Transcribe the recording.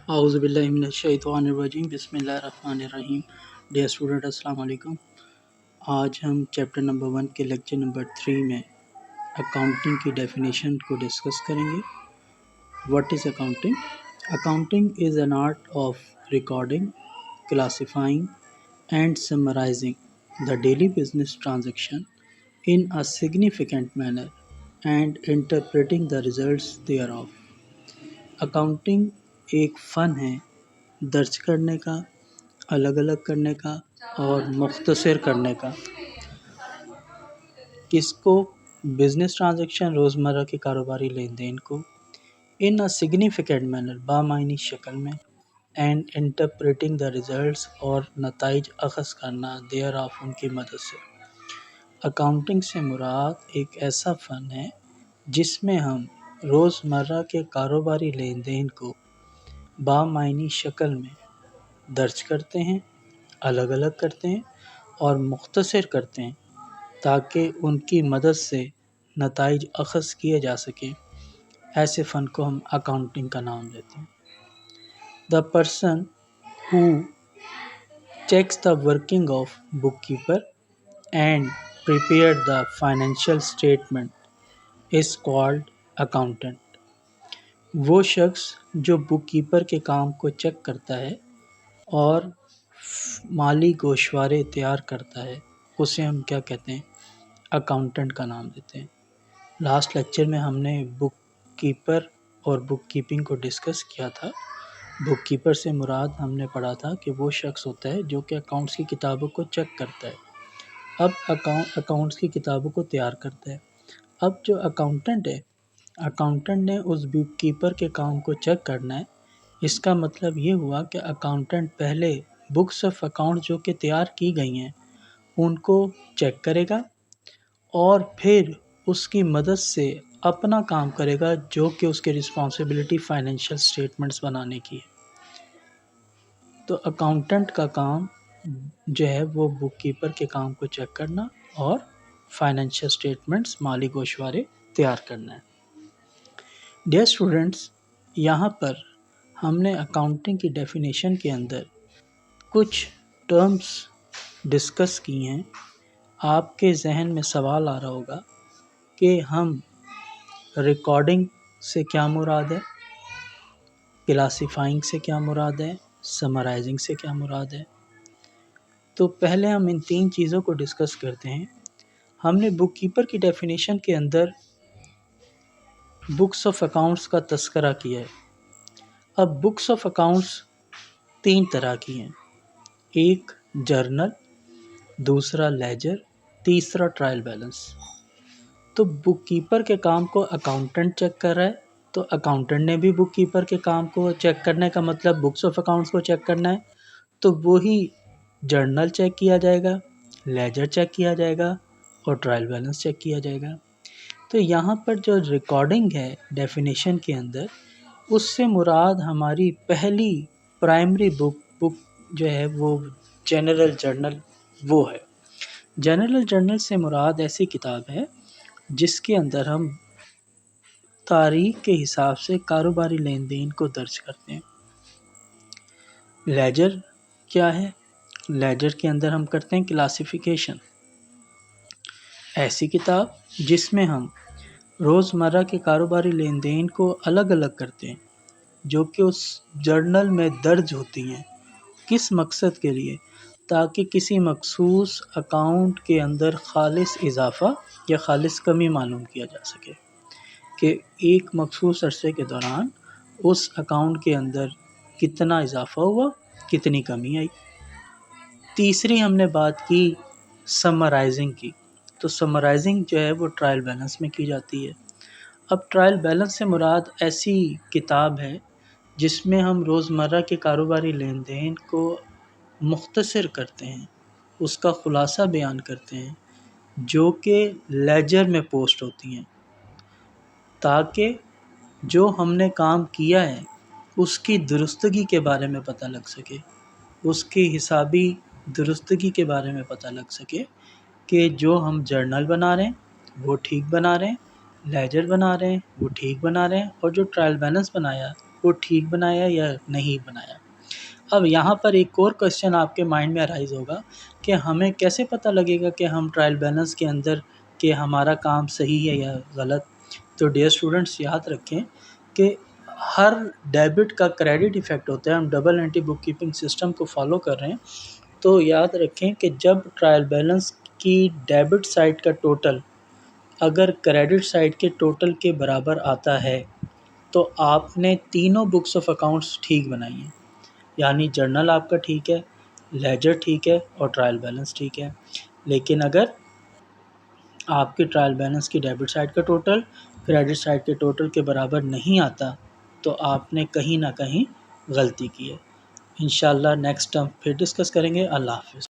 اعوذ باللہ من الشیطان الرجیم بسم اللہ الرحمن الرحیم. ڈیئر اسٹوڈنٹ السلام علیکم. آج ہم چیپٹر نمبر 1 کے لیکچر نمبر 3 میں اکاؤنٹنگ کی ڈیفینیشن کو ڈسکس کریں گے. What is accounting? Accounting is an art of recording, classifying and summarising the daily business transaction in a significant manner and interpreting the results thereof. Accounting ایک فن ہے درج کرنے کا، الگ الگ کرنے کا اور مختصر کرنے کا. کس کو؟ بزنس ٹرانزیکشن، روزمرہ کے کاروباری لین دین کو ان اے سگنیفیکنٹ مینر، بامعنی شکل میں، اینڈ انٹرپریٹنگ دا ریزلٹس اور نتائج اخذ کرنا دیر آف ان کی مدد سے. اکاؤنٹنگ سے مراد ایک ایسا فن ہے جس میں ہم روزمرہ کے کاروباری لین دین کو بامعنی شکل میں درج کرتے ہیں، الگ الگ کرتے ہیں اور مختصر کرتے ہیں تاکہ ان کی مدد سے نتائج اخذ کیے جا سکیں. ایسے فن کو ہم اکاؤنٹنگ کا نام دیتے ہیں. The person who checks the working of book keeper and prepare the financial statement is called accountant. وہ شخص جو بک کیپر کے کام کو چیک کرتا ہے اور مالی گوشوارے تیار کرتا ہے اسے ہم کیا کہتے ہیں؟ اکاؤنٹنٹ کا نام دیتے ہیں. لاسٹ لیکچر میں ہم نے بک کیپر اور بک کیپنگ کو ڈسکس کیا تھا. بک کیپر سے مراد ہم نے پڑھا تھا کہ وہ شخص ہوتا ہے جو کہ اکاؤنٹس کی کتابوں کو چیک کرتا ہے. اب اکاؤنٹس کی کتابوں کو تیار کرتا ہے. اب جو اکاؤنٹنٹ ہے، اکاؤنٹنٹ نے اس بک کیپر کے کام کو چیک کرنا ہے. اس کا مطلب یہ ہوا کہ اکاؤنٹنٹ پہلے بکس آف اکاؤنٹ جو کہ تیار کی گئی ہیں ان کو چیک کرے گا اور پھر اس کی مدد سے اپنا کام کرے گا جو کہ اس کی رسپانسبلٹی فائنینشیل سٹیٹمنٹس بنانے کی ہے. تو اکاؤنٹنٹ کا کام جو ہے وہ بک کیپر کے کام کو چیک کرنا اور فائنینشیل سٹیٹمنٹس، مالی گوشوارے تیار کرنا ہے. ڈیئر اسٹوڈنٹس، یہاں پر ہم نے اکاؤنٹنگ کی ڈیفینیشن کے اندر کچھ ٹرمز ڈسکس کی ہیں. آپ کے ذہن میں سوال آ رہا ہوگا کہ ہم ریکارڈنگ سے کیا مراد ہے، کلاسیفائنگ سے کیا مراد ہے، سمرائزنگ سے کیا مراد ہے. تو پہلے ہم ان 3 چیزوں کو ڈسکس کرتے ہیں. ہم نے بک کیپر کی ڈیفینیشن کے اندر بکس آف اکاؤنٹس کا تذکرہ کیا ہے. اب بکس آف اکاؤنٹس 3 طرح کی ہیں. ایک جرنل، دوسرا لیجر، تیسرا ٹرائل بیلنس. تو بک کیپر کے کام کو اکاؤنٹنٹ چیک کر رہا ہے تو اکاؤنٹنٹ نے بھی بک کیپر کے کام کو چیک کرنے کا مطلب بکس آف اکاؤنٹس کو چیک کرنا ہے. تو وہی جرنل چیک کیا جائے گا، لیجر چیک کیا جائے گا اور ٹرائل بیلنس چیک کیا جائے گا. تو یہاں پر جو ریکارڈنگ ہے ڈیفینیشن کے اندر، اس سے مراد ہماری پہلی پرائمری بک جو ہے وہ جنرل جرنل وہ ہے. جنرل جرنل سے مراد ایسی کتاب ہے جس کے اندر ہم تاریخ کے حساب سے کاروباری لین دین کو درج کرتے ہیں. لیجر کیا ہے؟ لیجر کے اندر ہم کرتے ہیں کلاسیفیکیشن. ایسی کتاب جس میں ہم روزمرہ کے کاروباری لین دین کو الگ الگ کرتے ہیں جو کہ اس جرنل میں درج ہوتی ہیں. کس مقصد کے لیے؟ تاکہ کسی مخصوص اکاؤنٹ کے اندر خالص اضافہ یا خالص کمی معلوم کیا جا سکے کہ ایک مخصوص عرصے کے دوران اس اکاؤنٹ کے اندر کتنا اضافہ ہوا، کتنی کمی آئی. تیسری ہم نے بات کی سمرائزنگ کی. تو سمرائزنگ جو ہے وہ ٹرائل بیلنس میں کی جاتی ہے. اب ٹرائل بیلنس سے مراد ایسی کتاب ہے جس میں ہم روزمرہ کے کاروباری لین دین کو مختصر کرتے ہیں، اس کا خلاصہ بیان کرتے ہیں جو کہ لیجر میں پوسٹ ہوتی ہیں تاکہ جو ہم نے کام کیا ہے اس کی درستگی کے بارے میں پتہ لگ سکے، اس کی حسابی درستگی کے بارے میں پتہ لگ سکے کہ جو ہم جرنل بنا رہے ہیں وہ ٹھیک بنا رہے ہیں، لیجر بنا رہے ہیں وہ ٹھیک بنا رہے ہیں، اور جو ٹرائل بیلنس بنایا وہ ٹھیک بنایا یا نہیں بنایا۔ اب یہاں پر ایک اور کوشچن آپ کے مائنڈ میں ارائز ہوگا کہ ہمیں کیسے پتہ لگے گا کہ ہم ٹرائل بیلنس کے اندر کہ ہمارا کام صحیح ہے یا غلط۔ تو ڈیئر اسٹوڈنٹس یاد رکھیں کہ ہر ڈیبٹ کا کریڈٹ ایفیکٹ ہوتا ہے۔ ہم ڈبل اینٹی بک کیپنگ سسٹم کو فالو کر رہے ہیں، تو یاد رکھیں کہ جب ٹرائل بیلنس کی ڈیبٹ سائڈ کا ٹوٹل اگر کریڈٹ سائڈ کے ٹوٹل کے برابر آتا ہے تو آپ نے تینوں بکس آف اکاؤنٹس ٹھیک بنائی ہیں، یعنی جرنل آپ کا ٹھیک ہے، لیجر ٹھیک ہے اور ٹرائل بیلنس ٹھیک ہے۔ لیکن اگر آپ کے ٹرائل بیلنس کی ڈیبٹ سائڈ کا ٹوٹل کریڈٹ سائڈ کے ٹوٹل کے برابر نہیں آتا تو آپ نے کہیں نہ کہیں غلطی کی ہے۔ انشاءاللہ نیکسٹ ٹائم پھر ڈسکس کریں گے۔ اللہ حافظ۔